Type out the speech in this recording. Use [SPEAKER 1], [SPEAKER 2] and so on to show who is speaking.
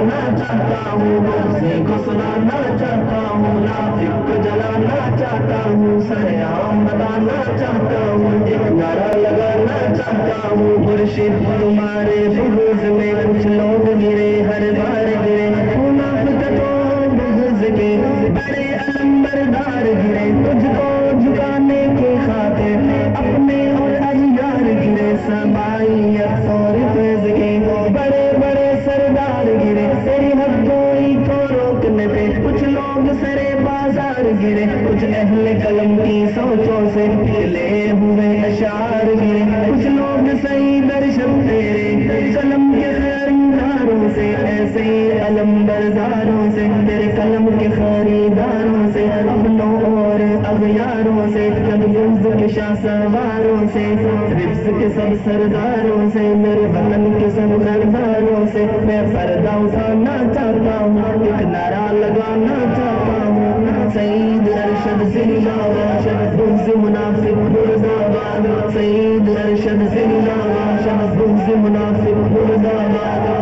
[SPEAKER 1] جلانا چاہتا ہوں، غصے کو سنانا چاہتا ہوں، نافق کو جلانا چاہتا ہوں، سرعام بتانا چاہتا ہوں، ایک نعرہ لگانا چاہتا ہوں، مرشد تمہارے بغض میں کچھ لوگ گرے، ہر بار گرے، منافقتوں بغض کے بڑے علم بردار گرے، تجھ کو جھکانے کی خاطر اپنے اور اجیار گرے، سبائیت اور فیض کے بڑے بڑے سردار گرے، تیری حق گوئی کو روکنے پہ کچھ لوگ سرے بازار گرے، کچھ اہل قلم کی سوچوں سے نکلے ہوئے اشعار گرے، کچھ لوگ صحیح درشب تیرے قلم کے خریداروں سے، ایسے ہی علم برداروں سے، تیرے قلم کے خریداروں سے، اپنوں اور اغیاروں سے، کنز کے شاہ سواروں سے، رفظ کے سب سرداروں سے، میرے وطن کے سب سرداروں سے میں پردہ اٹھانا چاہتا ہوں، ایک نعرہ لگانا چاہتا ہوں، سعید ارشد زندہ باد، بغض منافق مردہ باد، سعید ارشد زندہ باد، بغض منافق مردہ باد،